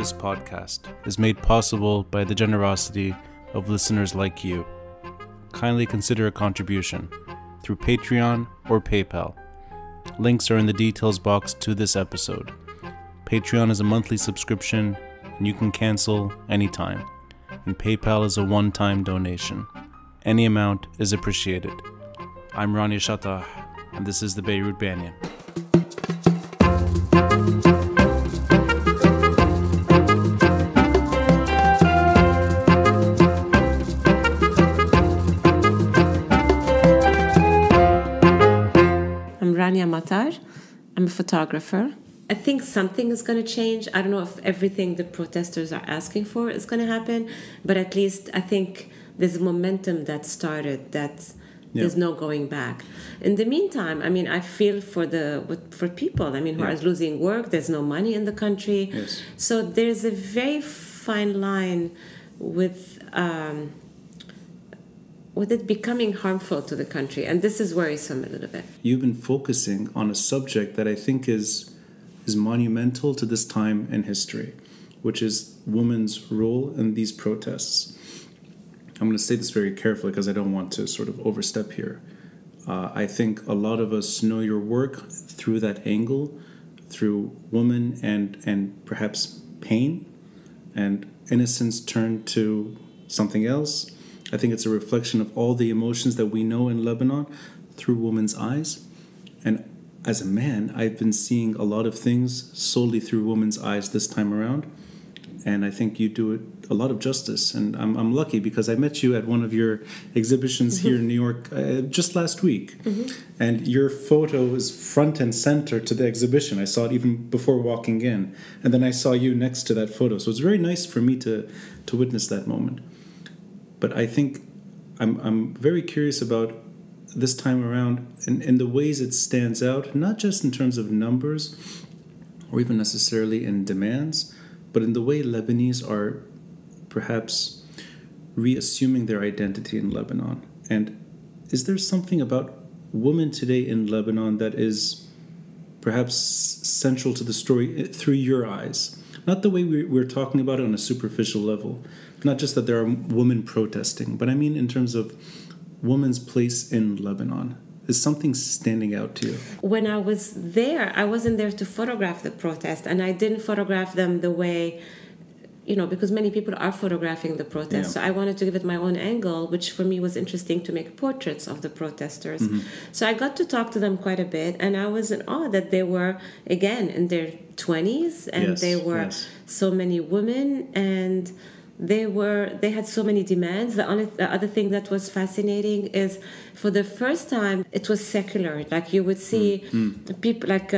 This podcast is made possible by the generosity of listeners like you. Kindly consider a contribution through Patreon or PayPal. Links are in the details box to this episode. Patreon is a monthly subscription and you can cancel anytime. And PayPal is a one-time donation. Any amount is appreciated. I'm Rania Matar, and this is the Beirut Banyan. I'm Rania Matar. I'm a photographer. I think something is going to change. I don't know if everything the protesters are asking for is going to happen, but at least I think there's a momentum that started that there's no going back. In the meantime, I mean, I feel for people, I mean, who are losing work. There's no money in the country. Yes. So there's a very fine line with it becoming harmful to the country. And this is worrisome a little bit. You've been focusing on a subject that I think is monumental to this time in history, which is women's role in these protests. I'm going to say this very carefully because I don't want to sort of overstep here. I think a lot of us know your work through that angle, through women and perhaps pain and innocence turned to something else. I think it's a reflection of all the emotions that we know in Lebanon through women's eyes. And as a man, I've been seeing a lot of things solely through women's eyes this time around. And I think you do it a lot of justice. And I'm lucky because I met you at one of your exhibitions here in New York just last week. And your photo is front and center to the exhibition. I saw it even before walking in. And then I saw you next to that photo. So it's very nice for me to witness that moment. But I think I'm very curious about this time around and the ways it stands out, not just in terms of numbers or even necessarily in demands, but in the way Lebanese are perhaps reassuming their identity in Lebanon. And is there something about women today in Lebanon that is perhaps central to the story through your eyes? Not the way we're talking about it on a superficial level. Not just that there are women protesting, but I mean in terms of women's place in Lebanon. Is something standing out to you? When I was there, I wasn't there to photograph the protest, and I didn't photograph them the way, because many people are photographing the protest. So I wanted to give it my own angle, which for me was interesting to make portraits of the protesters. So I got to talk to them quite a bit, and I was in awe that they were, again, in their 20s, and they were so many women, and they had so many demands. The other thing that was fascinating is for the first time it was secular. Like you would see people like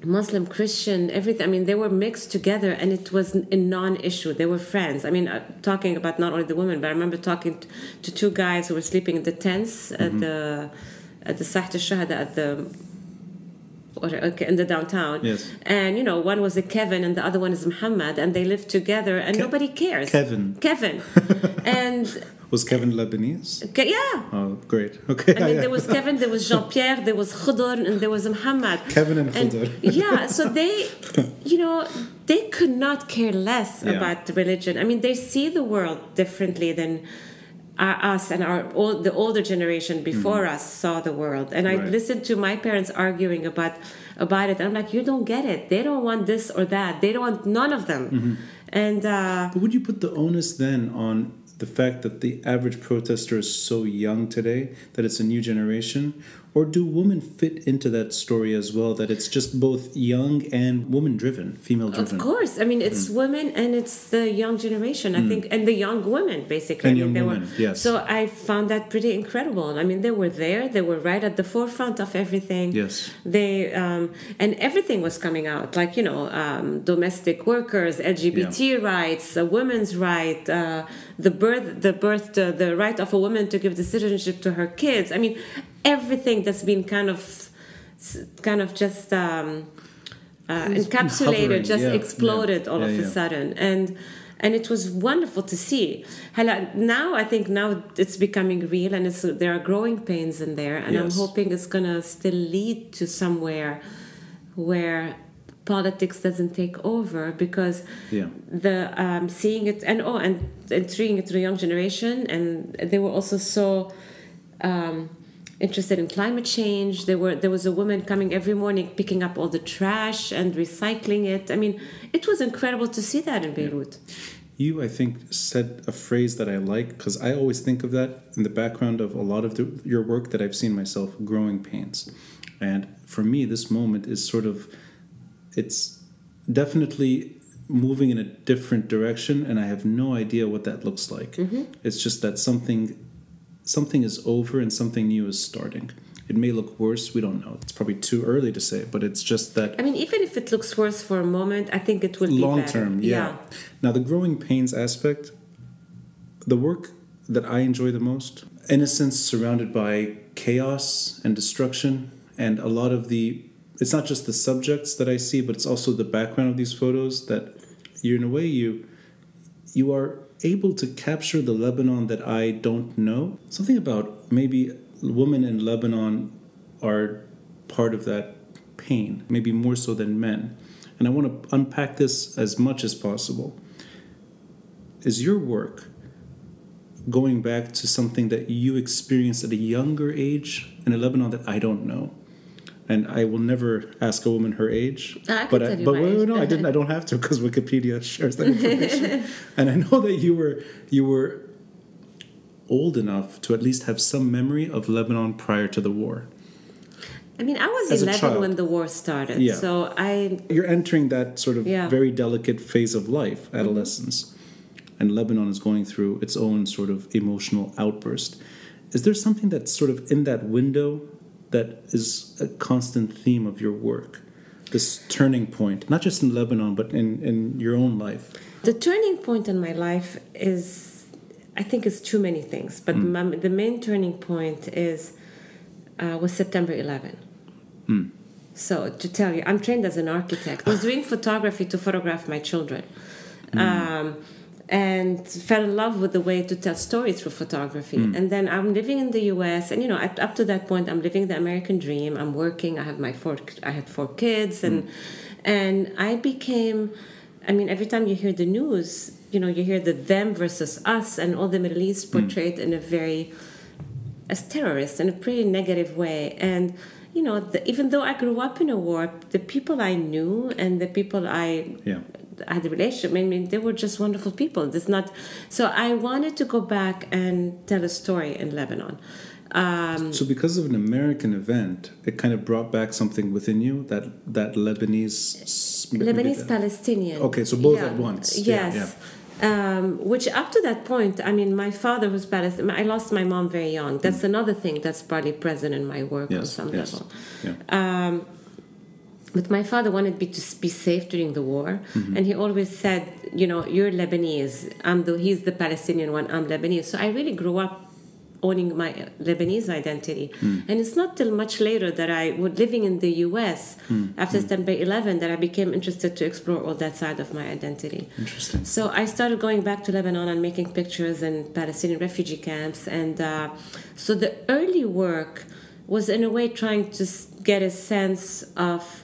Muslim, Christian, everything. I mean, they were mixed together, and it was a non-issue. They were friends. I mean, talking about not only the women, but I remember talking to two guys who were sleeping in the tents at the Saht al-Shahada at the in the downtown. Yes. And, one was a Kevin and the other one is Muhammad, and they lived together, and nobody cares. Kevin. And... Was Kevin Lebanese? Yeah. Oh, great. Okay. I mean, there was Kevin, there was Jean-Pierre, there was Khudr, and there was Muhammad. Kevin and Khudr. Yeah, so they, they could not care less about religion. I mean, they see the world differently than us and the older generation before us saw the world. And I listened to my parents arguing about it. And I'm like, you don't get it. They don't want this or that. They don't want none of them. And but would you put the onus then on the fact that the average protester is so young today, that it's a new generation? Or do women fit into that story as well, that it's just both young and woman-driven, female-driven? Of course. I mean, it's women and it's the young generation, I think, and the young women, basically. And young women, yes. So I found that pretty incredible. I mean, they were there. They were right at the forefront of everything. Yes. They and everything was coming out, like, domestic workers, LGBT rights, women's right, the right of a woman to give the citizenship to her kids. I mean, everything that's been kind of just encapsulated, exploded all of a sudden, and it was wonderful to see. Now I think it's becoming real, and there are growing pains in there, and I'm hoping it's gonna still lead to somewhere where politics doesn't take over, because the seeing it and treating it to the young generation, and they were also so interested in climate change. There was a woman coming every morning picking up all the trash and recycling it. I mean, it was incredible to see that in Beirut. You, I think, said a phrase that I like, because I always think of that in the background of a lot of your work that I've seen myself, growing pains. And for me, this moment is sort of, it's definitely moving in a different direction, and I have no idea what that looks like. Mm-hmm. It's just that something is over and something new is starting. It may look worse, we don't know. It's probably too early to say, but it's just that... I mean, even if it looks worse for a moment, I think it will be long better. Term, yeah. Now, the growing pains aspect, the work that I enjoy the most, innocence surrounded by chaos and destruction, and a lot of it's not just the subjects that I see, but it's also the background of these photos that in a way you are able to capture the Lebanon that I don't know. Something about maybe women in Lebanon are part of that pain, maybe more so than men. And I want to unpack this as much as possible. Is your work going back to something that you experienced at a younger age in a Lebanon that I don't know? And I will never ask a woman her age. I don't have to, because Wikipedia shares that information. And I know that you were old enough to at least have some memory of Lebanon prior to the war. I mean, I was 11 when the war started. Yeah. So you're entering that sort of very delicate phase of life, adolescence. Mm-hmm. And Lebanon is going through its own sort of emotional outburst. Is there something that's sort of in that window that is a constant theme of your work? This turning point, not just in Lebanon, but in your own life? The turning point in my life I think it's too many things, but the main turning point was September 11. Mm. So to tell you, I'm trained as an architect. I was doing photography to photograph my children, and fell in love with the way to tell stories through photography. And then I'm living in the U.S., and up to that point, I'm living the American dream. I'm working. I had 4 kids, and I became. I mean, every time you hear the news, you hear the them versus us, and all the Middle East portrayed in as terrorists in a pretty negative way. And, even though I grew up in a war, the people I knew and the people I had a relationship, I mean, they were just wonderful people. So I wanted to go back and tell a story in Lebanon. So because of an American event, it kind of brought back something within you, that Lebanese-Palestinian. Okay, so both at once. Yes. Which up to that point, I mean, my father was Palestinian. I lost my mom very young. That's another thing that's partly present in my work on some level. Yeah. But my father wanted me to be safe during the war. Mm-hmm. And he always said, you're Lebanese. He's the Palestinian one, I'm Lebanese. So I really grew up owning my Lebanese identity. And it's not till much later that I was living in the U.S. After September 11 that I became interested to explore all that side of my identity. Interesting. So I started going back to Lebanon and making pictures in Palestinian refugee camps. And so the early work was in a way trying to get a sense of...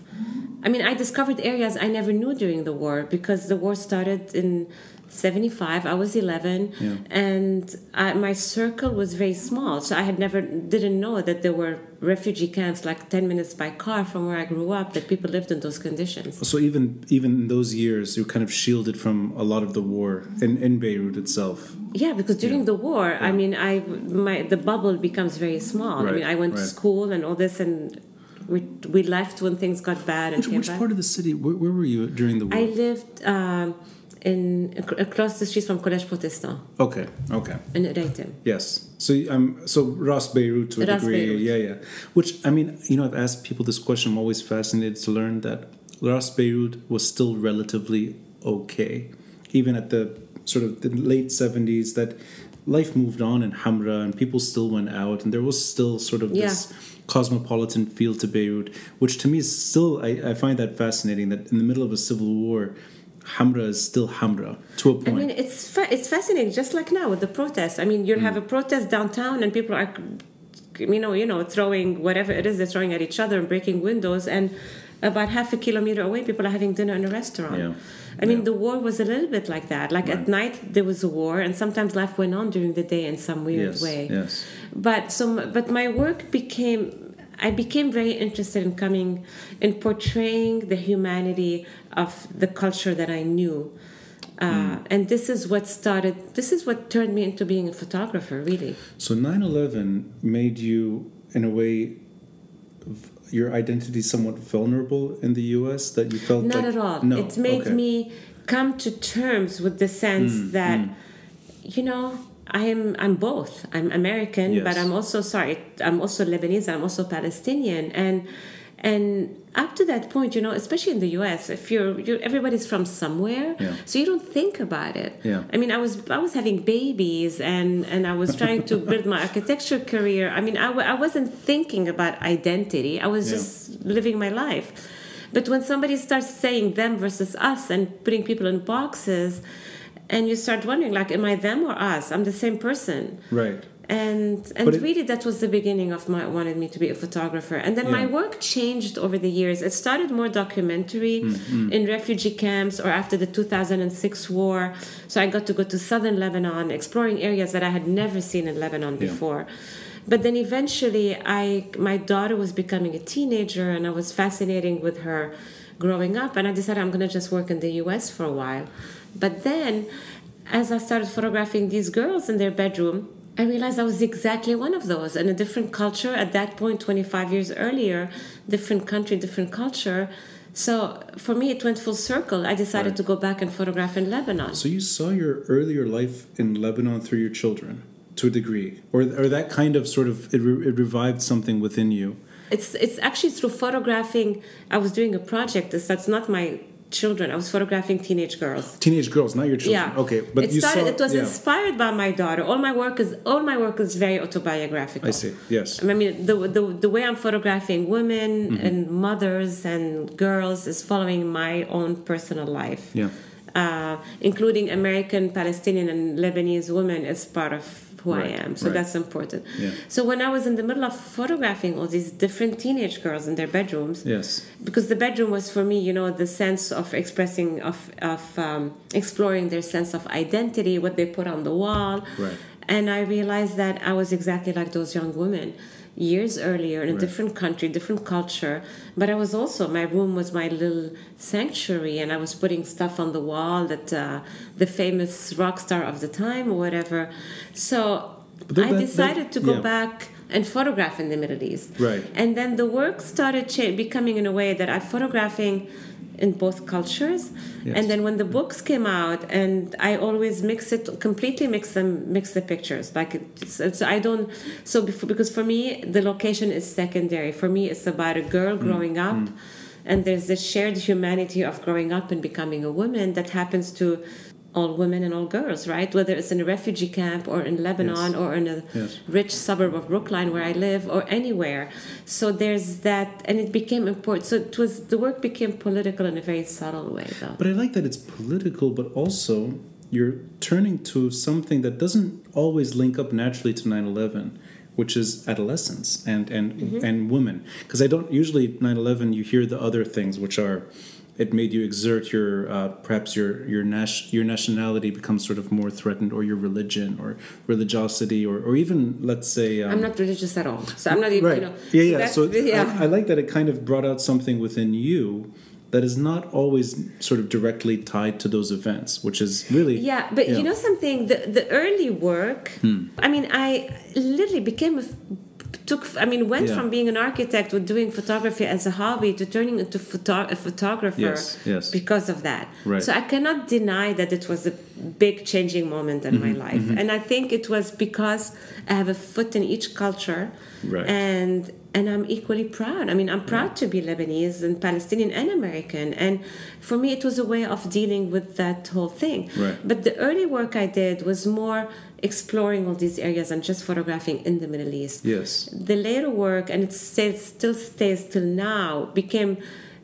I mean, I discovered areas I never knew during the war, because the war started in 1975. I was 11, and my circle was very small. So I didn't know that there were refugee camps like 10 minutes by car from where I grew up, that people lived in those conditions. So even in those years, you were kind of shielded from a lot of the war in Beirut itself. Yeah, because during the war, I mean, the bubble becomes very small. Right, I mean, I went to school and all this, and we left when things got bad. Which part of the city? Where were you during the war? I lived across the street from Collège Protestant. Okay. In Reitem. Yes. So Ras Beirut to a degree. Yeah. Which, I mean, I've asked people this question. I'm always fascinated to learn that Ras Beirut was still relatively okay, even at the sort of the late 70s. That life moved on in Hamra, and people still went out, and there was still sort of this cosmopolitan feel to Beirut, which to me is still, I find that fascinating, that in the middle of a civil war, Hamra is still Hamra to a point. I mean, it's fascinating, just like now with the protests. I mean, you'll have a protest downtown, and people are, throwing whatever it is they're throwing at each other and breaking windows. And about half a kilometer away, people are having dinner in a restaurant. Yeah. I mean, the war was a little bit like that. Like at night there was a war, and sometimes life went on during the day in some weird way. Yes. But my work I became very interested in portraying the humanity of the culture that I knew. And this is what turned me into being a photographer, really. So 9/11 made you, in a way, your identity somewhat vulnerable in the U.S., that you felt Not at all. No. It made me come to terms with the sense that, I'm both. I'm American, but I'm also Lebanese, I'm also Palestinian, and up to that point, especially in the U.S., if you're everybody's from somewhere, so you don't think about it. Yeah. I mean, I was having babies, and I was trying to build my architecture career. I mean, I wasn't thinking about identity. I was just living my life. But when somebody starts saying them versus us and putting people in boxes, and you start wondering, like, am I them or us? I'm the same person. Right. And really, that was the beginning of wanted me to be a photographer. And then my work changed over the years. It started more documentary in refugee camps or after the 2006 war. So I got to go to southern Lebanon, exploring areas that I had never seen in Lebanon before. But then eventually, my daughter was becoming a teenager, and I was fascinating with her growing up. And I decided I'm going to just work in the U.S. for a while. But then, as I started photographing these girls in their bedroom, I realized I was exactly one of those, in a different culture at that point, 25 years earlier, different country, different culture. So for me, it went full circle. I decided to go back and photograph in Lebanon. So you saw your earlier life in Lebanon through your children, to a degree, or that kind of sort of, it revived something within you. It's actually through photographing. I was doing a project. That's not my children. I was photographing teenage girls. Teenage girls, not your children. Yeah. Okay, but it was inspired by my daughter. All my work is very autobiographical. I see. Yes. I mean, the way I'm photographing women and mothers and girls is following my own personal life. Yeah. Including American, Palestinian, and Lebanese women as part of who I am. So that's important. Yeah. So when I was in the middle of photographing all these different teenage girls in their bedrooms, because the bedroom was for me, the sense of expressing, of exploring their sense of identity, what they put on the wall. Right. And I realized that I was exactly like those young women years earlier in a different country, different culture. But I was also, my room was my little sanctuary, and I was putting stuff on the wall that the famous rock star of the time or whatever. So I decided to go back and photograph in the Middle East. Right. And then the work started becoming in a way that I'm photographing in both cultures. Yes. And then when the books came out, and I always mix the pictures. Because for me, the location is secondary. For me, it's about a girl growing up, and there's this shared humanity of growing up and becoming a woman that happens to all women and all girls, right? Whether it's in a refugee camp or in Lebanon or in a rich suburb of Brookline where I live or anywhere. So there's that, and it became important. So the work became political in a very subtle way, though. But I like that it's political, but also you're turning to something that doesn't always link up naturally to 9/11, which is adolescence and women. Because I don't usually 9/11 you hear the other things, which are, it made you exert your perhaps your nationality becomes sort of more threatened, or your religion or religiosity, or even, let's say I'm not religious at all, so I'm not even I like that it kind of brought out something within you that is not always sort of directly tied to those events, which is really but you know something, the early work, I mean, I literally went from being an architect with doing photography as a hobby to turning into a photographer because of that. Right. So I cannot deny that it was a big changing moment in my life. And I think it was because I have a foot in each culture, and I'm equally proud. I mean, I'm proud to be Lebanese and Palestinian and American. And for me, it was a way of dealing with that whole thing. Right. But the early work I did was more exploring all these areas and just photographing in the Middle East. Yes. The later work, and it still stays till now, became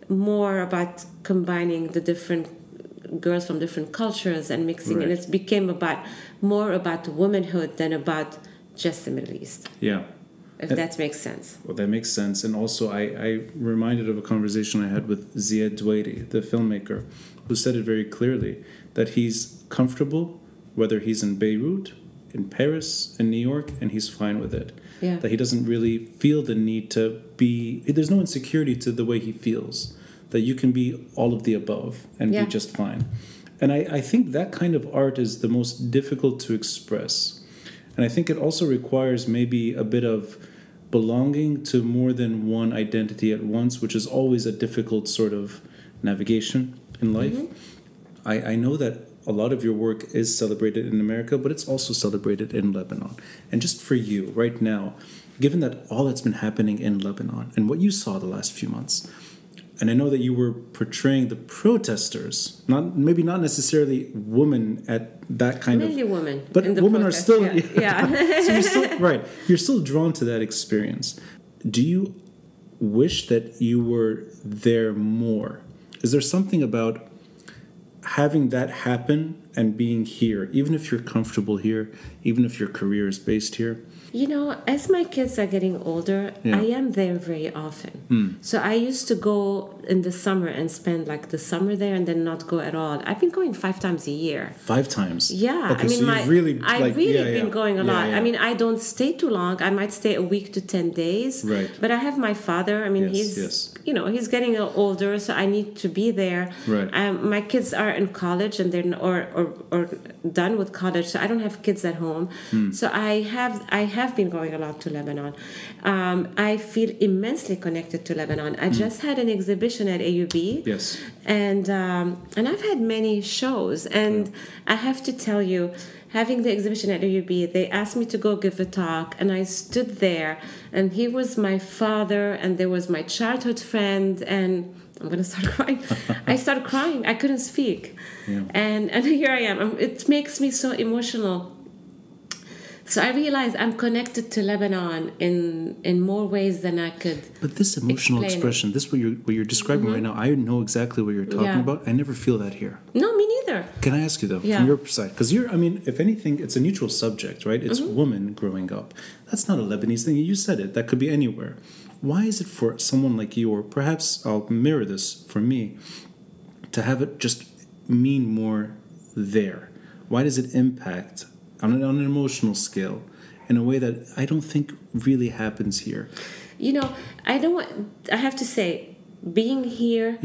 more about combining the different girls from different cultures and mixing, and it became more about womanhood than about just the Middle East. Yeah. if that makes sense. Well, that makes sense. And also, I reminded of a conversation I had with Ziad Douairi, the filmmaker, who said it very clearly, that he's comfortable whether he's in Beirut, in Paris, in New York, and he's fine with it. Yeah. That he doesn't really feel the need to be... There's no insecurity to the way he feels. That you can be all of the above and be just fine. And I think that kind of art is the most difficult to express. And I think it also requires maybe a bit of belonging to more than one identity at once, which is always a difficult sort of navigation in life. Mm-hmm. I know that a lot of your work is celebrated in America, but it's also celebrated in Lebanon. And just for you, right now, given that all that's been happening in Lebanon and what you saw the last few months, and I know that you were portraying the protesters, maybe not necessarily women at that kind Mainly women. But women protest, are still... Yeah. So you're still... Right. You're still drawn to that experience. Do you wish that you were there more? Is there something about having that happen and being here, even if you're comfortable here, even if your career is based here? You know, as my kids are getting older, I am there very often. So I used to go in the summer and spend like the summer there and then not go at all. I've been going 5 times a year. 5 times? Yeah. Okay, I mean, so you've really... I've really been going a lot. I mean, I don't stay too long. I might stay a week to 10 days. Right. But I have my father. I mean, he's getting older, so I need to be there. Right. My kids are in college and they're or done with college, so I don't have kids at home. So I have been going a lot to Lebanon. I feel immensely connected to Lebanon. I just had an exhibition at AUB. Yes. And I've had many shows. And I have to tell you, having the exhibition at AUB, they asked me to go give a talk. And I stood there. And he was my father. And there was my childhood friend. And I'm going to start crying. I started crying. I couldn't speak. Yeah. And here I am. It makes me so emotional. So I realized I'm connected to Lebanon in more ways than I could. But this emotional expression, this what you're describing right now, I know exactly what you're talking about. I never feel that here. No, me neither. Can I ask you though, from your side? Because if anything, it's a neutral subject, right? It's woman growing up. That's not a Lebanese thing. You said it. That could be anywhere. Why is it for someone like you, or perhaps I'll mirror this for me, to have it just mean more there? Why does it impact on an emotional scale in a way that I don't think really happens here? You know, I have to say, being here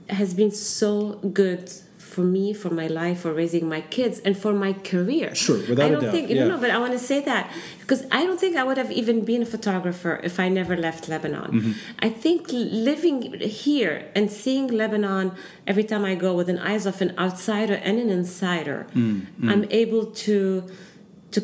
has been so good for me, for my life, for raising my kids, and for my career. Sure, without a doubt. No, but I want to say that because I don't think I would have even been a photographer if I never left Lebanon. I think living here and seeing Lebanon every time I go with the eyes of an outsider and an insider, I'm able to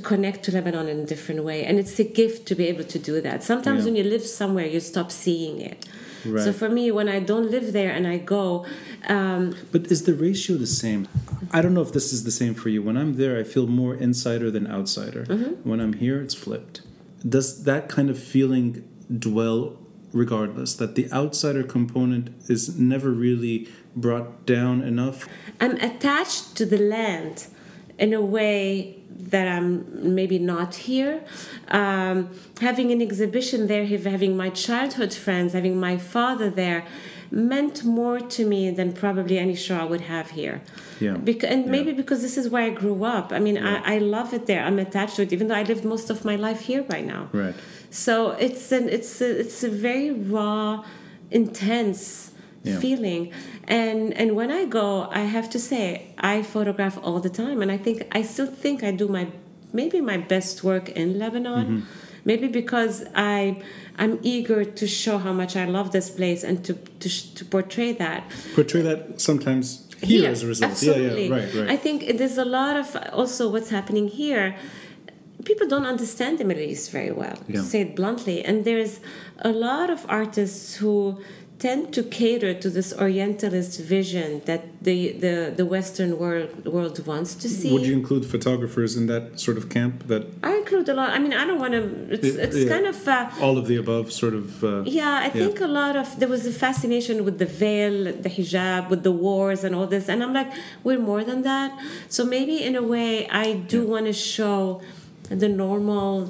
connect to Lebanon in a different way. And it's a gift to be able to do that. Sometimes when you live somewhere, you stop seeing it. Right. So for me, when I don't live there and I go... but is the ratio the same? I don't know if this is the same for you. When I'm there, I feel more insider than outsider. When I'm here, it's flipped. Does that kind of feeling dwell regardless? That the outsider component is never really brought down enough? I'm attached to the land in a way that I'm maybe not here. Having an exhibition there, having my childhood friends, having my father there, meant more to me than probably any show I would have here. Yeah. Maybe because this is where I grew up. I mean, I love it there. I'm attached to it, even though I lived most of my life here right now. Right. So it's a very raw, intense feeling. And when I go, I have to say, I photograph all the time. And I still think I do my best work in Lebanon. Maybe because I'm eager to show how much I love this place and to portray that. Portray that sometimes here as a result. Absolutely. Yeah, right. I think there's a lot of also what's happening here. People don't understand the Middle East very well, to say it bluntly. And there's a lot of artists who tend to cater to this Orientalist vision that the Western world wants to see. Would you include photographers in that sort of camp? That I include a lot. I mean, I don't want to... It's kind of... all of the above, sort of... I think a lot of... There was a fascination with the veil, the hijab, with the wars and all this. And I'm like, we're more than that. So maybe in a way, I do want to show the normal,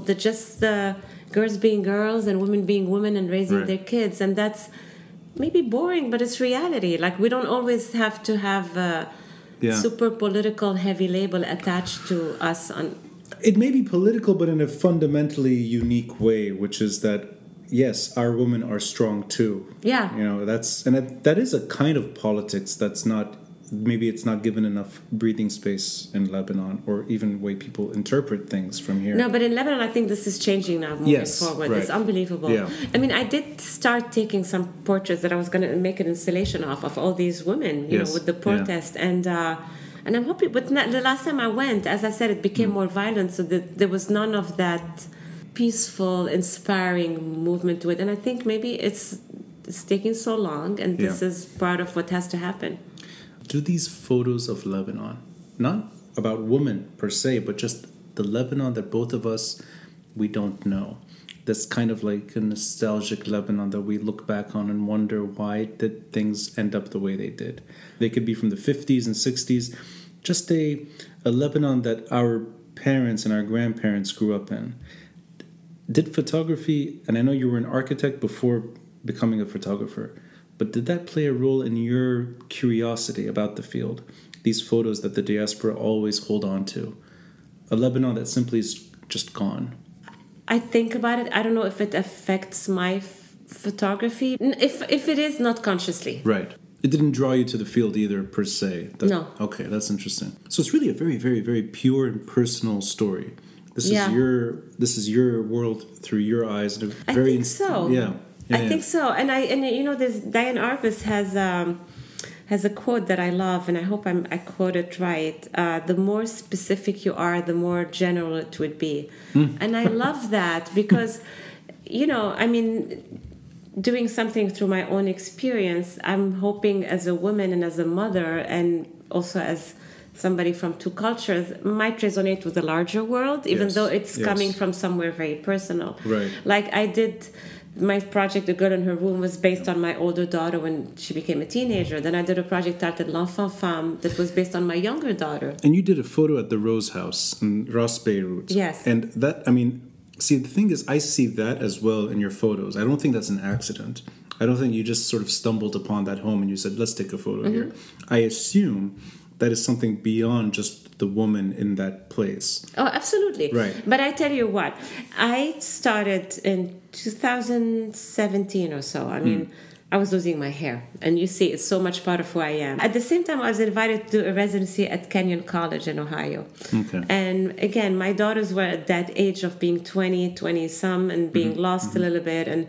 girls being girls and women being women and raising Right. their kids. And that's maybe boring, but it's reality. Like, we don't always have to have a super political heavy label attached to us on. It may be political, but in a fundamentally unique way, which is that, yes, our women are strong too. Yeah. You know, that is a kind of politics that's not, maybe it's not given enough breathing space in Lebanon, or even way people interpret things from here. No, but in Lebanon, I think this is changing now moving forward. Right. It's unbelievable. Yeah. I mean, I did start taking some portraits that I was going to make an installation of all these women, you know, with the protest. And I'm hoping, but the last time I went, as I said, it became more violent, so that there was none of that peaceful, inspiring movement to it. And I think maybe it's taking so long, and this is part of what has to happen. Do these photos of Lebanon, not about women per se, but just the Lebanon that both of us, we don't know. That's kind of like a nostalgic Lebanon that we look back on and wonder, why did things end up the way they did? They could be from the 50s and 60s, just a Lebanon that our parents and our grandparents grew up in. Did photography, and I know you were an architect before becoming a photographer, but did that play a role in your curiosity about the field? These photos that the diaspora always hold on to. A Lebanon that simply is just gone. I think about it. I don't know if it affects my photography. If it is, not consciously. Right. It didn't draw you to the field either, per se. No. Okay, that's interesting. So it's really a very, very, very pure and personal story. This is your world through your eyes. And I think so. Yeah. I think so. And you know, this Diane Arbus has a quote that I love, and I hope I quote it right. The more specific you are, the more general it would be. And I love that because, you know, I mean, doing something through my own experience, I'm hoping as a woman and as a mother, and also as somebody from two cultures, might resonate with the larger world, even though it's coming from somewhere very personal. Right. Like I did. My project, The Girl in Her Room, was based on my older daughter when she became a teenager. Then I did a project titled L'Enfant Femme that was based on my younger daughter. And you did a photo at the Rose House in Ras Beirut. Yes. And that, I mean, see, the thing is, I see that as well in your photos. I don't think that's an accident. I don't think you just sort of stumbled upon that home and you said, let's take a photo here. I assume that is something beyond just the woman in that place. Oh, absolutely. Right. But I tell you what, I started in 2017 or so. I mean, I was losing my hair. And you see, it's so much part of who I am. At the same time, I was invited to do a residency at Kenyon College in Ohio. Okay. And again, my daughters were at that age of being 20-some and being lost a little bit.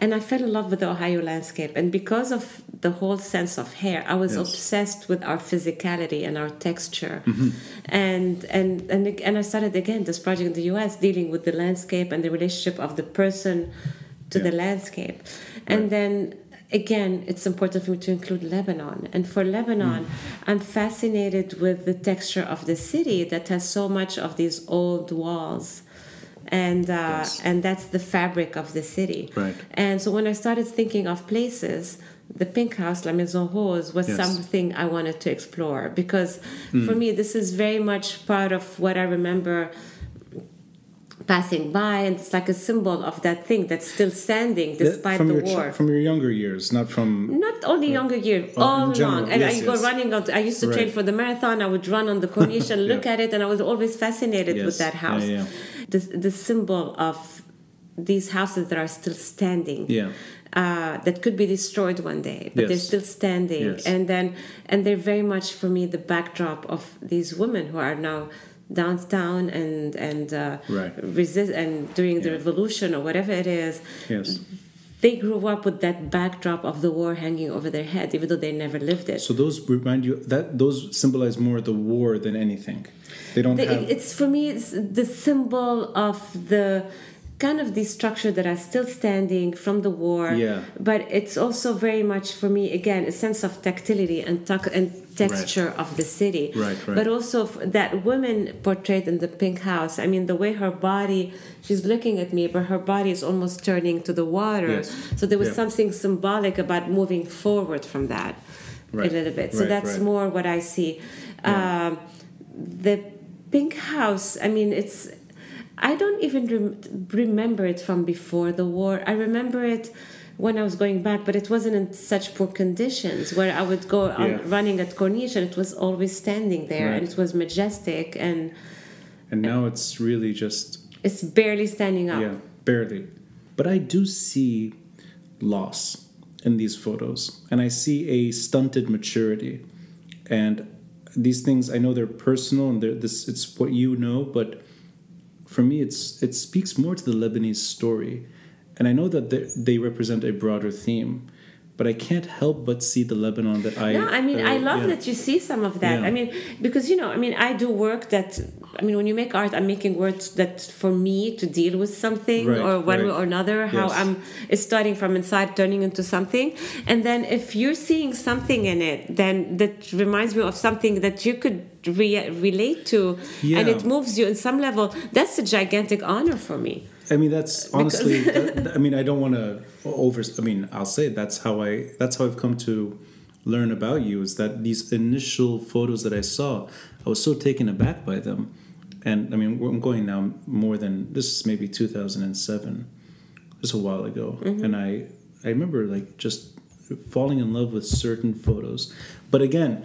And I fell in love with the Ohio landscape. And because of the whole sense of hair, I was obsessed with our physicality and our texture. And I started, again, this project in the U.S. dealing with the landscape and the relationship of the person to the landscape. And then, again, it's important for me to include Lebanon. And for Lebanon, I'm fascinated with the texture of the city that has so much of these old walls. And that's the fabric of the city. Right. And so when I started thinking of places, the Pink House, La Maison Rose, was something I wanted to explore. Because for me, this is very much part of what I remember passing by. And it's like a symbol of that thing that's still standing despite the war. From your younger years, not from... Not only younger years, all along. And I go running out. I used to train for the marathon. I would run on the Corniche and look at it. And I was always fascinated with that house. The symbol of these houses that are still standing, that could be destroyed one day, but they're still standing, and they're very much for me the backdrop of these women who are now downtown and resist, and during the revolution or whatever it is. They grew up with that backdrop of the war hanging over their head, even though they never lived it. So those remind you that those symbolize more the war than anything. They don't have... It's for me, it's the symbol of the kind of the structure that are still standing from the war. But it's also very much for me, again, a sense of tactility and texture of the city. But also that woman portrayed in the Pink House. I mean, the way her body, she's looking at me, but her body is almost turning to the water. So there was something symbolic about moving forward from that a little bit. So that's more what I see. The Pink House, I mean, I don't even remember it from before the war. I remember it when I was going back, but it wasn't in such poor conditions where I would go on running at Corniche and it was always standing there and it was majestic and now it's really just... It's barely standing up. Yeah, barely. But I do see loss in these photos and I see a stunted maturity. And these things, I know they're personal and it's what you know, but for me it speaks more to the Lebanese story. And I know that they represent a broader theme, but I can't help but see the Lebanon that I... No, I mean, I love that you see some of that. Yeah. I mean, because, I do work that... I mean, when you make art, I'm making work that for me to deal with something or one way or another, how it's starting from inside, turning into something. And then if you're seeing something in it, then that reminds me of something that you could relate to, and it moves you in some level. That's a gigantic honor for me. I mean, that's honestly... I don't want to I'll say that's how I've come to learn about you, is that these initial photos that I saw, I was so taken aback by them. And I mean, I'm going now more than... This is maybe 2007. Just a while ago. Mm-hmm. And I remember like just falling in love with certain photos. But again,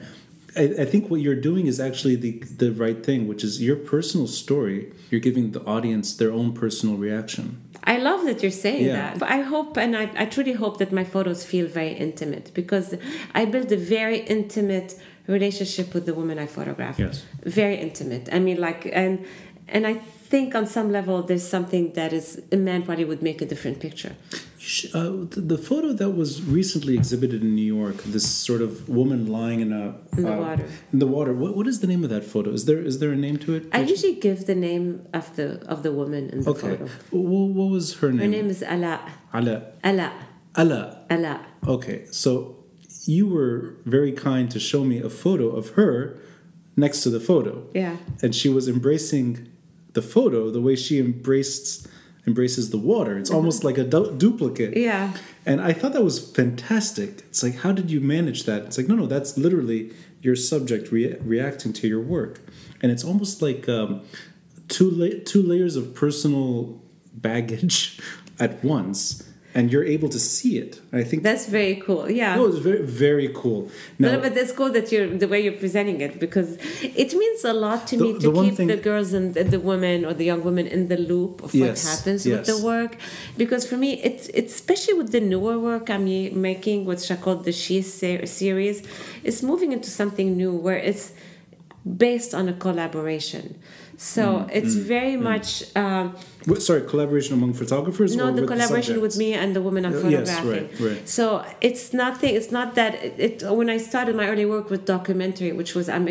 I think what you're doing is actually the right thing, which is your personal story. You're giving the audience their own personal reaction. I love that you're saying that. But I hope, and I truly hope that my photos feel very intimate, because I built a very intimate relationship with the woman I photograph. Yes. Very intimate. I mean, like, and I think on some level there's something that is a man probably would make a different picture. The photo that was recently exhibited in New York, this sort of woman lying in the water. In the water. What is the name of that photo? Is there a name to it? I usually give the name of the woman in the photo. What was her name? Her name is Ala. Ala. Okay, so you were very kind to show me a photo of her next to the photo. Yeah. And she was embracing the photo the way she embraces the water. It's almost like a duplicate. Yeah. And I thought that was fantastic. It's like, how did you manage that? It's like, no, that's literally your subject reacting to your work. And it's almost like two layers of personal baggage at once. And you're able to see it. I think that's very cool. Yeah. No, it's very, very cool. Now, no, but that's cool that the way you're presenting it, because it means a lot to me to keep the girls and the women or the young women in the loop of what happens with the work. Because for me, it's especially with the newer work I'm making, which I call the She series, it's moving into something new where it's based on a collaboration. So it's very much... collaboration among photographers? No, or the with collaboration with me and the woman I'm photographing. Yes, right. So it's not that... when I started my early work with documentary, which was I'm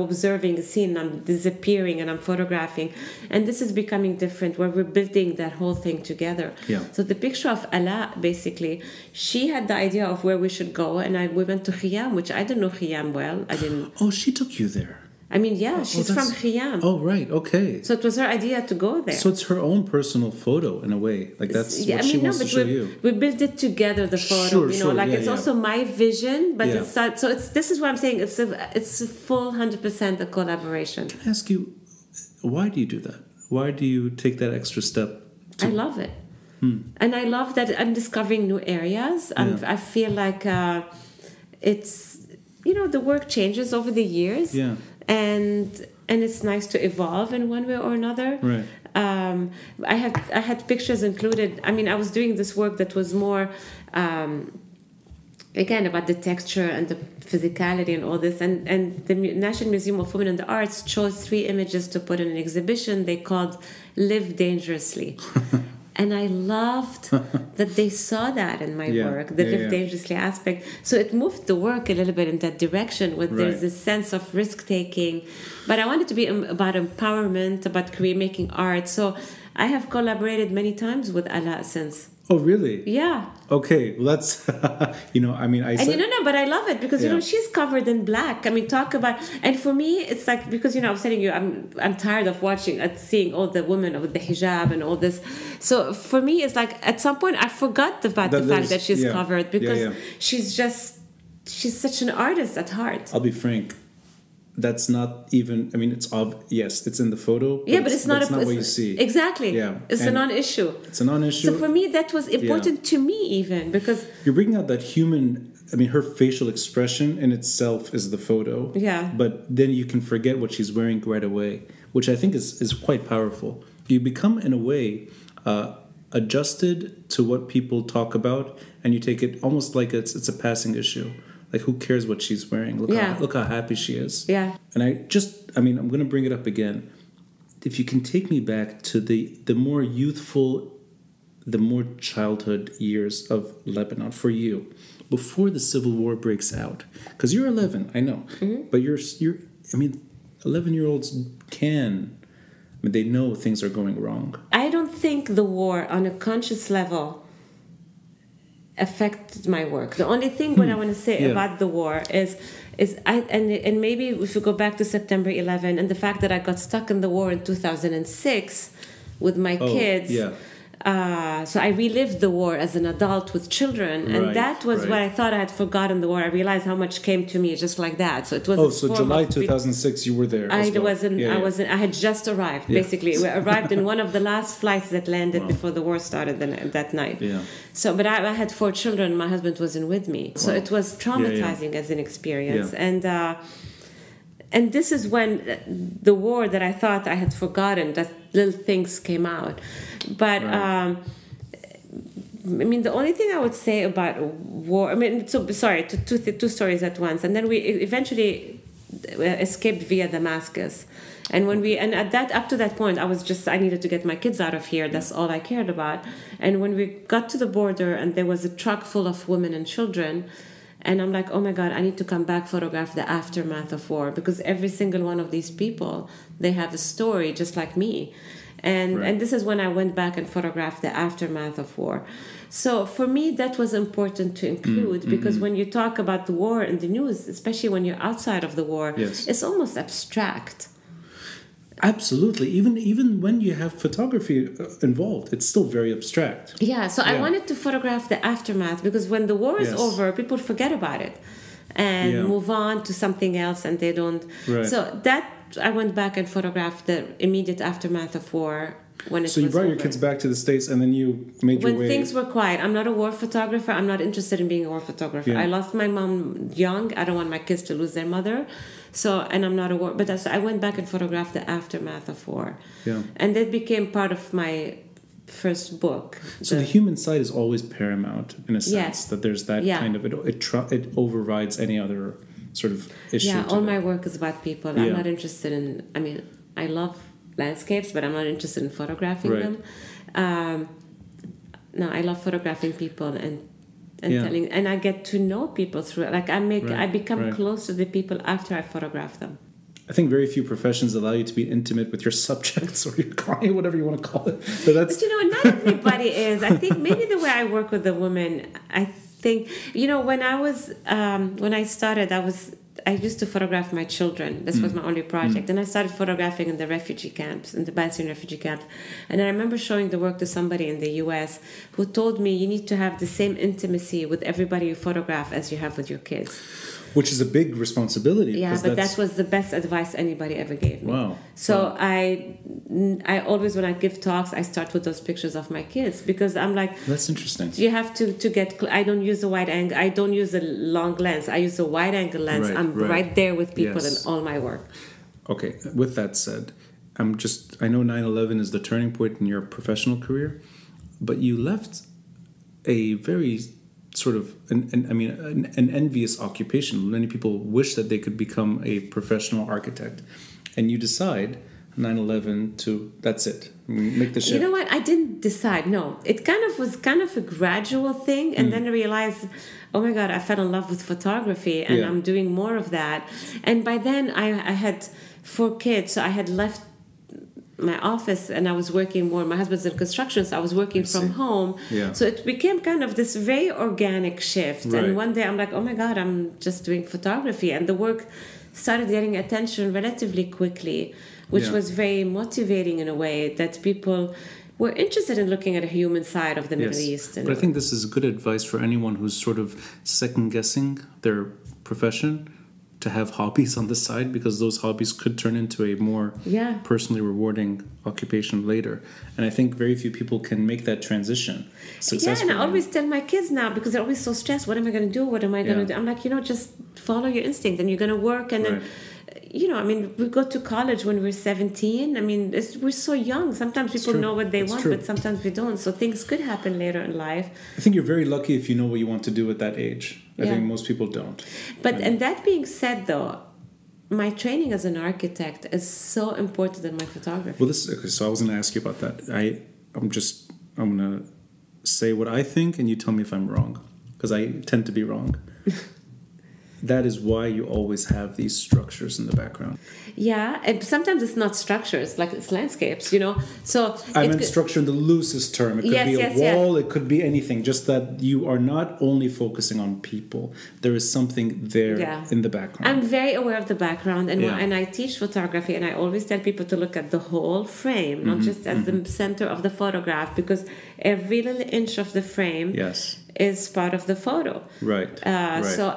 observing a scene, I'm disappearing and I'm photographing. And this is becoming different, where we're building that whole thing together. Yeah. So the picture of Ala, basically, she had the idea of where we should go, and we went to Khiyam, which I didn't know Khiyam well. I didn't... Oh, she took you there. I mean, she's from Khiyam. Oh, right, okay. So it was her idea to go there. So it's her own personal photo, in a way. Like, that's what she wants to show you. We built it together, the photo. It's also my vision, but it's not... So this is what I'm saying. It's a full 100% a collaboration. Can I ask you, why do you do that? Why do you take that extra step? I love it. And I love that I'm discovering new areas. I feel like it's... the work changes over the years. Yeah. And it's nice to evolve in one way or another. Right. I had pictures included. I mean, I was doing this work that was more, again, about the texture and the physicality and all this. And the National Museum of Women and the Arts chose 3 images to put in an exhibition they called "Live Dangerously." And I loved that they saw that in my work, the live dangerously aspect. So it moved the work a little bit in that direction, where there's this sense of risk-taking. But I wanted to be about empowerment, about making art. So I have collaborated many times with Ala since. Oh, really? Yeah. Okay, well, that's, I said... but I love it because, she's covered in black. I mean, talk about... And for me, it's like, because, I was telling you, I'm tired of seeing all the women with the hijab and all this. So for me, it's like, at some point, I forgot about the fact that she's covered, because she's such an artist at heart. I'll be frank. that's not even, I mean, yes, it's in the photo. But it's not what you see. Exactly. Yeah. It's a non-issue. It's a non-issue. So for me, that was important to me even, because... You're bringing out that human, I mean, her facial expression in itself is the photo. Yeah. But then you can forget what she's wearing right away, which I think is quite powerful. You become, in a way, adjusted to what people talk about, and you take it almost like it's a passing issue. Like, who cares what she's wearing? Look how happy she is. Yeah. And I'm going to bring it up again. If you can take me back to the more youthful, the more childhood years of Lebanon for you, before the civil war breaks out. Because you're 11, I know. Mm-hmm. But you're 11-year-olds they know things are going wrong. I don't think the war on a conscious level affected my work. The only thing what I want to say about the war is and maybe if we go back to September 11 and the fact that I got stuck in the war in 2006 with my kids. Yeah. So I relived the war as an adult with children, and that was what I thought I had forgotten the war. I realized how much came to me just like that. So it was. So July 2006, you were there. I had just arrived. Basically, we arrived in one of the last flights that landed before the war started that night. Yeah. So, but I had 4 children. My husband wasn't with me, so it was traumatizing as an experience, and this is when the war that I thought I had forgotten, that little things came out. But, I mean, the only thing I would say about war, two stories at once. And then we eventually escaped via Damascus. And up to that point, I needed to get my kids out of here. That's all I cared about. And when we got to the border and there was a truck full of women and children, and I'm like, oh my God, I need to come back, photograph the aftermath of war, because every single one of these people, they have a story just like me. And this is when I went back and photographed the aftermath of war. So for me, that was important to include, because when you talk about the war in the news, especially when you're outside of the war, it's almost abstract. Absolutely. Even when you have photography involved, it's still very abstract. Yeah, so I wanted to photograph the aftermath, because when the war is over, people forget about it and move on to something else, and they don't. Right. So I went back and photographed the immediate aftermath of war. So you brought your kids back to the States, and then you made your way... When things were quiet. I'm not a war photographer. I'm not interested in being a war photographer. I lost my mom young. I don't want my kids to lose their mother. And I'm not a war... But I went back and photographed the aftermath of war. Yeah. And that became part of my first book. So the human side is always paramount, in a sense, that there's that kind of... It overrides any other sort of issue. Yeah, all my work is about people. I'm not interested in... I mean, I love landscapes, but I'm not interested in photographing them. No, I love photographing people and telling, and I get to know people through it. Like I become close to the people after I photograph them. I think very few professions allow you to be intimate with your subjects or your client, whatever you want to call it. But not everybody is. I think maybe the way I work with the women, I think, when I started, I used to photograph my children. This was my only project. And I started photographing in the refugee camps, in the Palestinian refugee camps. And I remember showing the work to somebody in the U.S. who told me, you need to have the same intimacy with everybody you photograph as you have with your kids. Which is a big responsibility. Yeah, but that was the best advice anybody ever gave me. Wow. So I always, when I give talks, I start with those pictures of my kids, because I'm like... That's interesting. You have to get... I don't use a wide angle. I don't use a long lens. I use a wide angle lens. I'm right there with people in all my work. Okay, with that said, I know 9/11 is the turning point in your professional career, but you left a very... sort of an envious occupation. Many people wish that they could become a professional architect, and you decide 9/11 to that's it, make the shift. You know what? I didn't decide. No, it was a gradual thing, and then I realized, oh my God, I fell in love with photography, and I'm doing more of that. And by then, I had 4 kids, so I had left my office and I was working more. My husband's in construction, so I was working from home. Yeah. So it became kind of this very organic shift. Right. And one day I'm like, oh my God, I'm just doing photography. And the work started getting attention relatively quickly, which was very motivating in a way that people were interested in looking at a human side of the Middle East. But I think this is good advice for anyone who's sort of second-guessing their profession, to have hobbies on the side, because those hobbies could turn into a more personally rewarding occupation later. And I think very few people can make that transition successfully. Yeah, and I always tell my kids now, because they're always so stressed, what am I going to do? What am I going to do? I'm like, just follow your instinct, and you're going to work. And then, we go to college when we're 17. I mean, we're so young. Sometimes people know what they want, but sometimes we don't. So things could happen later in life. I think you're very lucky if you know what you want to do at that age. I think most people don't. But and that being said, though, my training as an architect is so important in my photography. Well, so I was going to ask you about that. I'm going to say what I think, and you tell me if I'm wrong, because I tend to be wrong. That is why you always have these structures in the background. Yeah, and sometimes it's not structures, like it's landscapes, So I meant structure in the loosest term. It could be a wall, it could be anything. Just that you are not only focusing on people. There is something there in the background. I'm very aware of the background, and I teach photography, and I always tell people to look at the whole frame, not just as the center of the photograph, because every little inch of the frame is part of the photo. Right. So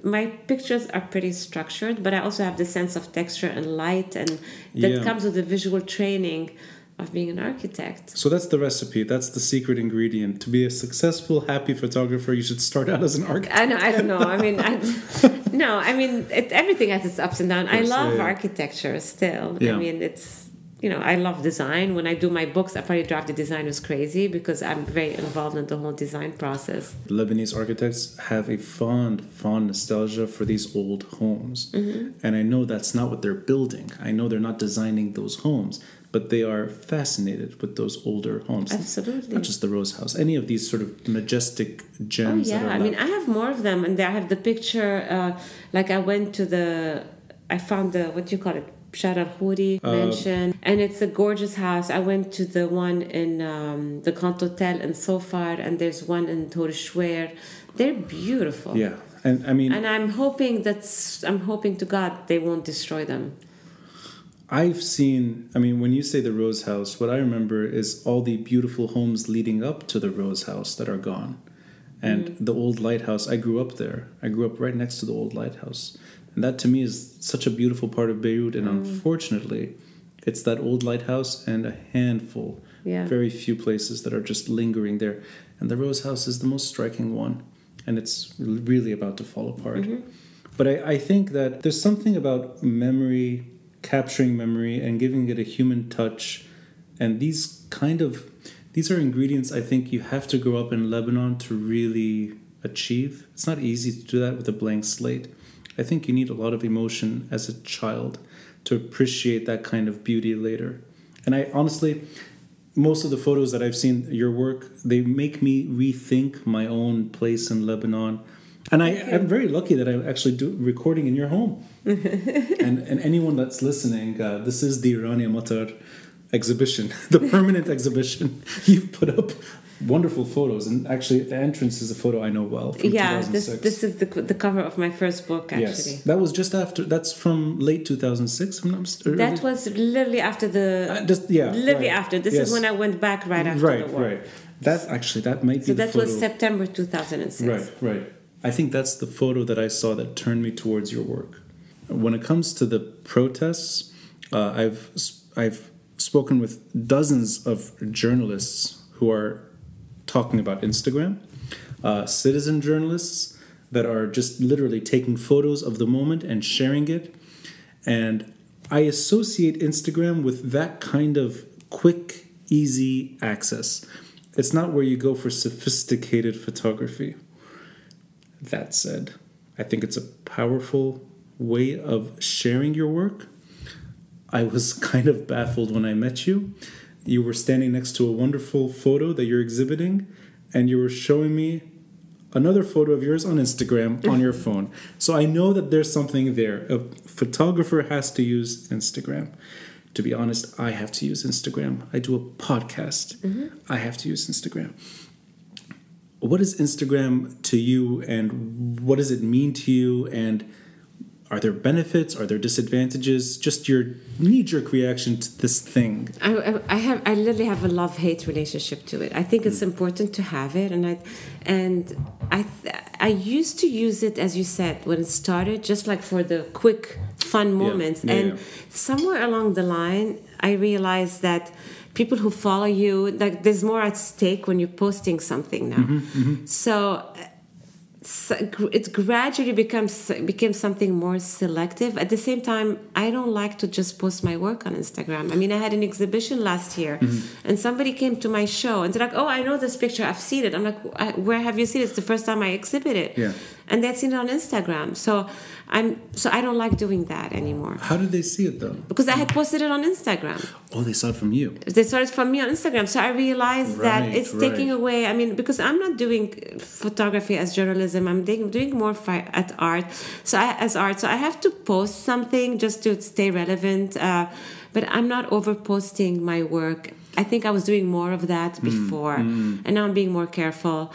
my pictures are pretty structured, but I also have the sense of texture and light, and that comes with the visual training of being an architect. So that's the recipe. That's the secret ingredient. To be a successful, happy photographer, you should start out as an architect. I don't know. I mean, everything has its ups and downs. I love architecture still. Yeah. I mean, it's... I love design. When I do my books, I probably drive the designers crazy because I'm very involved in the whole design process. Lebanese architects have a fond nostalgia for these old homes. And I know that's not what they're building. I know they're not designing those homes, but they are fascinated with those older homes. Absolutely. Not just the Rose House. Any of these sort of majestic gems. Oh, yeah. I mean, I have more of them. And I have the picture, I found what do you call it? Shar al-Khoury mansion, and it's a gorgeous house. I went to the one in the Grand Hotel in Sofar, and there's one in Tor Shwer. They're beautiful. Yeah, and I mean, and I'm hoping to God they won't destroy them. When you say the Rose House, what I remember is all the beautiful homes leading up to the Rose House that are gone, and the old lighthouse. I grew up there. I grew up right next to the old lighthouse. And that to me is such a beautiful part of Beirut. And unfortunately, it's that old lighthouse and a handful, very few places that are just lingering there. And the Rose House is the most striking one. And it's really about to fall apart. But I think that there's something about memory, capturing memory and giving it a human touch. And these are ingredients I think you have to grow up in Lebanon to really achieve. It's not easy to do that with a blank slate. I think you need a lot of emotion as a child to appreciate that kind of beauty later. And I honestly, most of the photos that I've seen, your work, they make me rethink my own place in Lebanon. And I'm very lucky that I'm actually recording in your home. and anyone that's listening, this is the Rania Matar exhibition, the permanent exhibition. You've put up wonderful photos, and actually the entrance is a photo I know well from 2006. This is the cover of my first book, actually. Yes, that was just after. That's from late 2006. That was literally after after. This is when I went back right after the war. Right. That might be. So that was September 2006. Right. I think that's the photo that I saw that turned me towards your work. When it comes to the protests, I've spoken with dozens of journalists who are talking about Instagram, citizen journalists that are just literally taking photos of the moment and sharing it. And I associate Instagram with that kind of quick, easy access. It's not where you go for sophisticated photography. That said, I think it's a powerful way of sharing your work. I was kind of baffled when I met you. You were standing next to a wonderful photo that you're exhibiting, and you were showing me another photo of yours on Instagram on your phone. So I know that there's something there. A photographer has to use Instagram. To be honest, I have to use Instagram. I do a podcast. I have to use Instagram. What is Instagram to you, and what does it mean to you? And Are there benefits? Are there disadvantages? Just your knee-jerk reaction to this thing. I literally have a love-hate relationship to it. I think it's important to have it, and I used to use it, as you said, when it started, just like for the quick, fun moments. Somewhere along the line, I realized that people who follow you, like, there's more at stake when you're posting something now. So it gradually became something more selective. At the same time, I don't like to just post my work on Instagram. I mean, I had an exhibition last year, and somebody came to my show and they're like, "Oh, I know this picture. I've seen it." I'm like, "Where have you seen it?" It's the first time I exhibited. Yeah. And they'd seen it on Instagram. So I don't like doing that anymore. How did they see it though? Because I had posted it on Instagram. Oh, they saw it from you. They saw it from me on Instagram. So I realized that it's taking away. I mean, because I'm not doing photography as journalism. I'm doing more at art. So I have to post something just to stay relevant. But I'm not over posting my work. I think I was doing more of that before, and now I'm being more careful.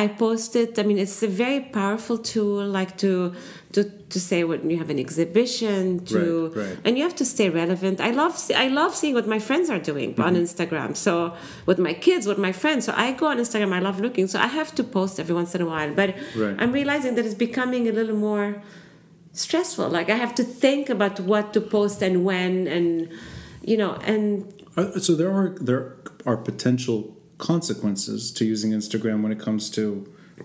I posted. I mean, it's a very powerful tool, like to say when you have an exhibition, and you have to stay relevant. I love seeing what my friends are doing on Instagram. So with my kids, with my friends. So I go on Instagram. I love looking. So I have to post every once in a while. But I'm realizing that it's becoming a little more stressful. Like I have to think about what to post and when, and So there are potential consequences to using Instagram when it comes to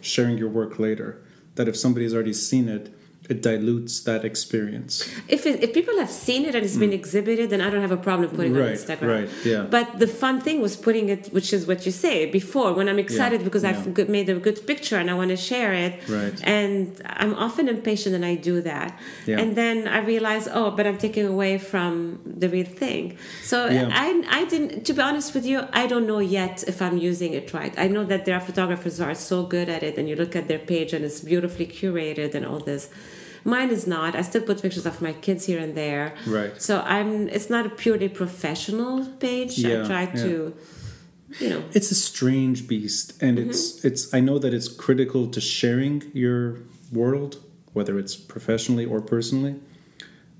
sharing your work later. That if somebody's already seen it, it dilutes that experience. If people have seen it and it's been exhibited, then I don't have a problem putting it on Instagram. Right, yeah. But the fun thing was putting it, which is what you say before, when I'm excited because I've made a good picture and I want to share it. Right. And I'm often impatient and I do that. Yeah. And then I realize, but I'm taking away from the real thing. So I didn't, to be honest with you, I don't know yet if I'm using it right. I know that there are photographers who are so good at it, and you look at their page and it's beautifully curated and all this. Mine is not. I still put pictures of my kids here and there. Right. So it's not a purely professional page. I try to, It's a strange beast, and it's. I know that it's critical to sharing your world, whether it's professionally or personally,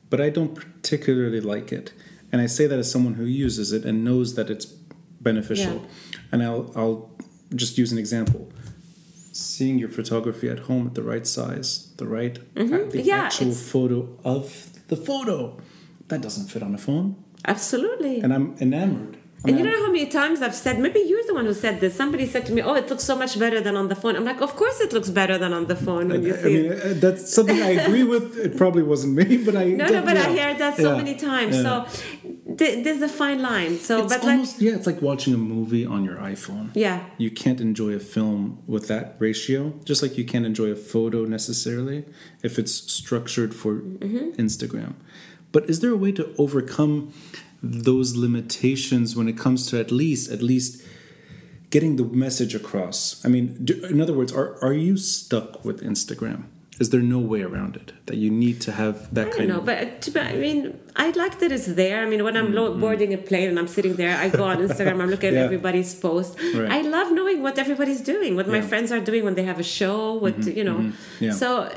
but I don't particularly like it. And I say that as someone who uses it and knows that it's beneficial. Yeah. And I'll just use an example. Seeing your photography at home at the right size, the actual photo of the photo, that doesn't fit on a phone. Absolutely. And I'm enamored. And you don't know how many times I've said, maybe you're the one who said this. Somebody said to me, it looks so much better than on the phone. I'm like, of course it looks better than on the phone when you see it. That's something I agree with. It probably wasn't me, but I... but I hear that so many times. Yeah. So there's a fine line. So, it's almost, it's like watching a movie on your iPhone. Yeah. You can't enjoy a film with that ratio, just like you can't enjoy a photo necessarily if it's structured for Instagram. But is there a way to overcome those limitations when it comes to at least getting the message across? I mean, in other words, are you stuck with Instagram? Is there no way around it, that you need to have that kind of... I like that it's there. I mean, when I'm boarding a plane and I'm sitting there, I go on Instagram, I'm looking at everybody's post. Right. I love knowing what everybody's doing, what my friends are doing when they have a show, So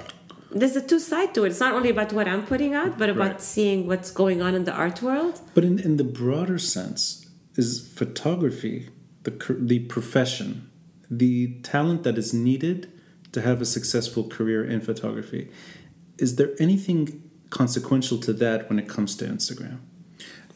there's a two side to it. It's not only about what I'm putting out, but about seeing what's going on in the art world. But in the broader sense, is photography, the profession, the talent that is needed to have a successful career in photography, is there anything consequential to that when it comes to Instagram?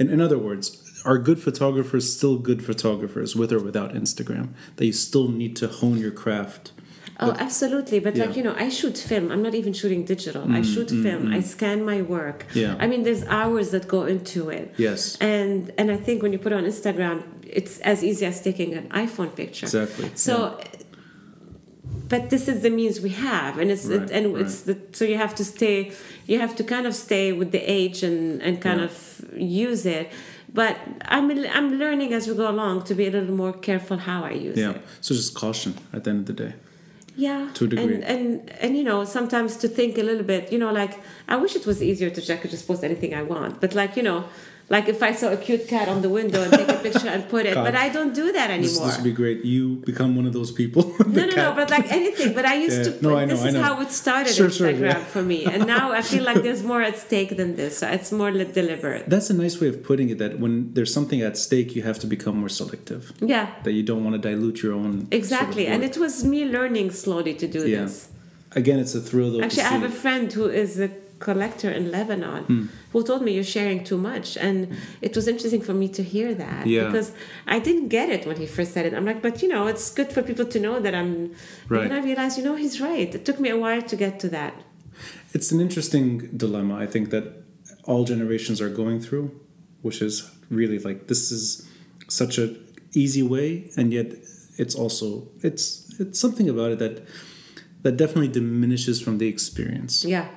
In other words, are good photographers still good photographers with or without Instagram? That you still need to hone your craft? Absolutely. But I shoot film. I'm not even shooting digital. I shoot film. I scan my work. Yeah. I mean, there's hours that go into it. Yes. And I think when you put it on Instagram, it's as easy as taking an iPhone picture. Exactly. So, but this is the means we have, and so you have to kind of stay with the age and kind of use it. But I'm learning as we go along to be a little more careful how I use it. Yeah. So just caution at the end of the day. Yeah, to a degree. And sometimes to think a little bit, like, I wish it was easier I could just post anything I want. But Like if I saw a cute cat on the window and take a picture and put it. God. But I don't do that anymore. This would be great. You become one of those people. No, but like anything. But I used to put, this is how it started Instagram for me. And now I feel like there's more at stake than this. So it's more deliberate. That's a nice way of putting it, that when there's something at stake, you have to become more selective. Yeah. That you don't want to dilute your own. Exactly. And it was me learning slowly to do this. Again, it's a thrill though. Actually, I have a friend who is a collector in Lebanon who told me you're sharing too much, and it was interesting for me to hear that because I didn't get it when he first said it. I'm like, but it's good for people to know that I'm right. And then I realized, he's right. It took me a while to get to that. It's an interesting dilemma, I think, that all generations are going through, which is really like, this is such an easy way, and yet it's also it's something about it that definitely diminishes from the experience. Yeah.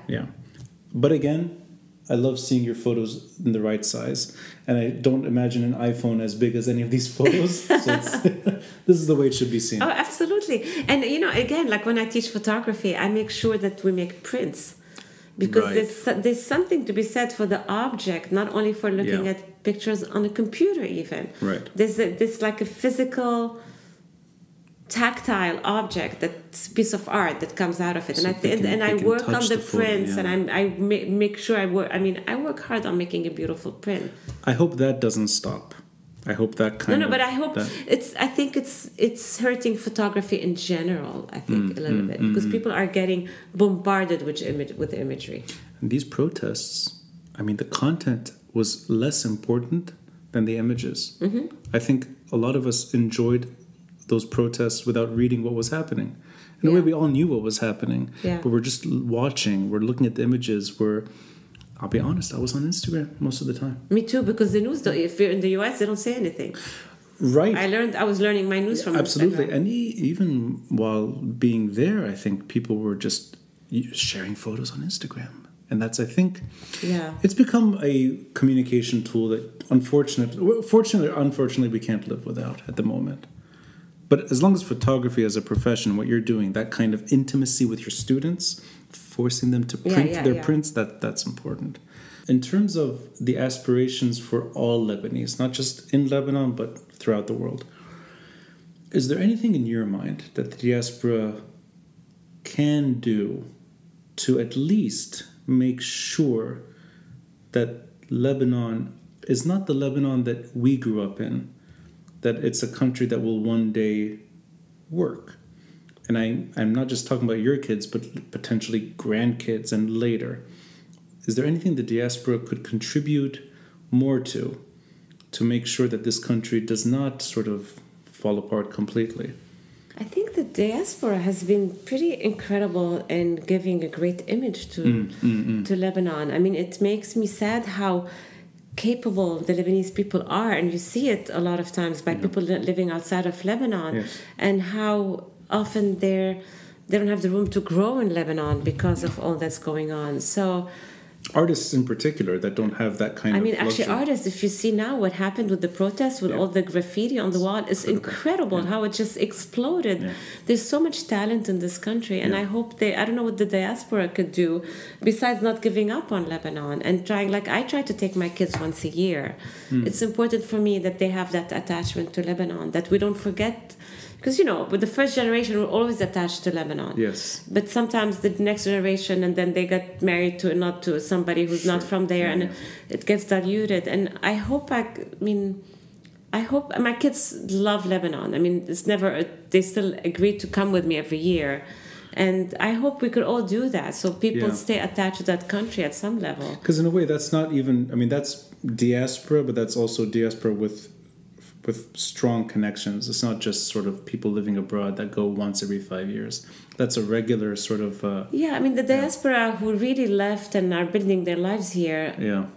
But again, I love seeing your photos in the right size, and I don't imagine an iPhone as big as any of these photos. So this is the way it should be seen. Oh, absolutely. And again, like when I teach photography, I make sure that we make prints, because there's something to be said for the object, not only for looking at pictures on a computer even. Right. There's like a physical, tactile object, that's piece of art that comes out of it, so and I work on the prints, and I make sure I work hard on making a beautiful print. I hope that doesn't stop. I hope that kind of... but I hope I think it's hurting photography in general, I think, a little bit, because people are getting bombarded with imagery. And these protests, the content was less important than the images. I think a lot of us enjoyed those protests without reading what was happening. In a way, we all knew what was happening, but we're just watching, we're looking at the images, I'll be honest, I was on Instagram most of the time. Me too, because the news, if you're in the US, they don't say anything. Right. I was learning my news from Absolutely. Instagram. And even while being there, I think people were just sharing photos on Instagram. And that's, I think, it's become a communication tool that fortunately or unfortunately, we can't live without at the moment. But as long as photography as a profession, what you're doing, that kind of intimacy with your students, forcing them to print their prints, that's important. In terms of the aspirations for all Lebanese, not just in Lebanon, but throughout the world, is there anything in your mind that the diaspora can do to at least make sure that Lebanon is not the Lebanon that we grew up in, that it's a country that will one day work? And I'm not just talking about your kids, but potentially grandkids and later. Is there anything the diaspora could contribute more to make sure that this country does not sort of fall apart completely? I think the diaspora has been pretty incredible in giving a great image to Lebanon. It makes me sad how capable the Lebanese people are, and you see it a lot of times by people living outside of Lebanon, and how often they don't have the room to grow in Lebanon because of all that's going on. So artists in particular that don't have that kind of actually artists, if you see now what happened with the protests, with all the graffiti on the wall, it's incredible how it just exploded. There's so much talent in this country, and I hope I don't know what the diaspora could do besides not giving up on Lebanon and trying, like I try to take my kids once a year. It's important for me that they have that attachment to Lebanon, that we don't forget. Because, with the first generation, we're always attached to Lebanon. Yes. But sometimes the next generation, and then they get married to somebody who's not from there, and it gets diluted. And I hope, I hope my kids love Lebanon. It's never, they still agree to come with me every year. And I hope we could all do that, so people stay attached to that country at some level. Because in a way, that's not even, that's diaspora, but that's also diaspora with strong connections. It's not just sort of people living abroad that go once every 5 years. That's a regular sort of... the diaspora who really left and are building their lives here,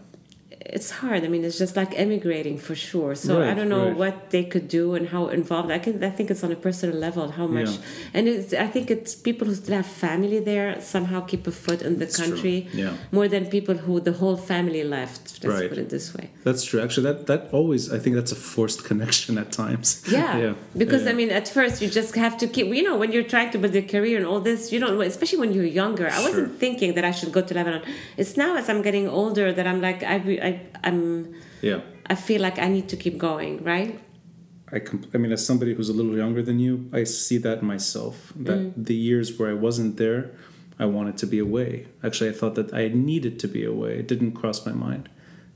it's hard. It's just like emigrating for sure. So I don't know what they could do and how involved. I think it's on a personal level how much. And I think it's people who still have family there somehow keep a foot in the country more than people who the whole family left. Let's put it this way. That's true. Actually, that always, I think that's a forced connection at times. Because at first you just have to keep. When you're trying to build a career and all this, especially when you're younger. I wasn't thinking that I should go to Lebanon. It's now as I'm getting older that I'm like I I feel like I need to keep going, right? I mean, as somebody who's a little younger than you, I see that in myself. That the years where I wasn't there, I wanted to be away. Actually, I thought that I needed to be away. It didn't cross my mind.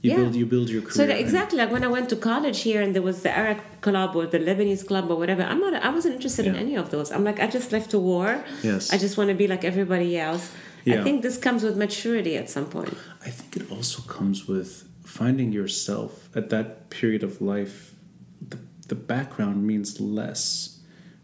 You build your career. So exactly, like when I went to college here, and there was the Arab club or the Lebanese club or whatever. I wasn't interested in any of those. I'm like, I just left a war. Yes. I just want to be like everybody else. Yeah. I think this comes with maturity at some point. I think it also comes with finding yourself at that period of life. The background means less.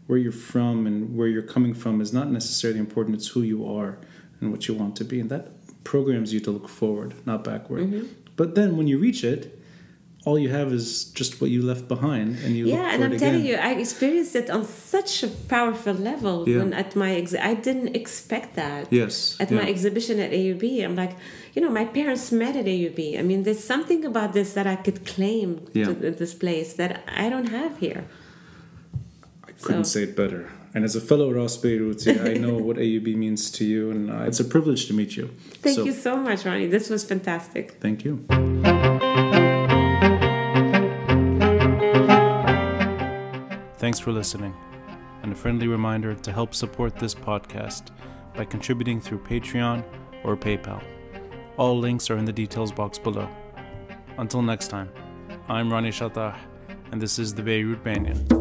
Where you're from and where you're coming from is not necessarily important. It's who you are and what you want to be. And that programs you to look forward, not backward. Mm-hmm. But then when you reach it, all you have is just what you left behind, and you look for it again. Yeah, and I'm telling you, I experienced it on such a powerful level. Yeah. When at my I didn't expect that. Yes. At my exhibition at AUB, I'm like, my parents met at AUB. I mean, there's something about this that I could claim to this place that I don't have here. I couldn't say it better. And as a fellow Ras Beirut, I know what AUB means to you, and it's a privilege to meet you. Thank you so much, Ronnie. This was fantastic. Thank you. Thanks for listening, and a friendly reminder to help support this podcast by contributing through Patreon or PayPal. All links are in the details box below. Until next time, I'm Rania Matar, and this is the Beirut Banyan.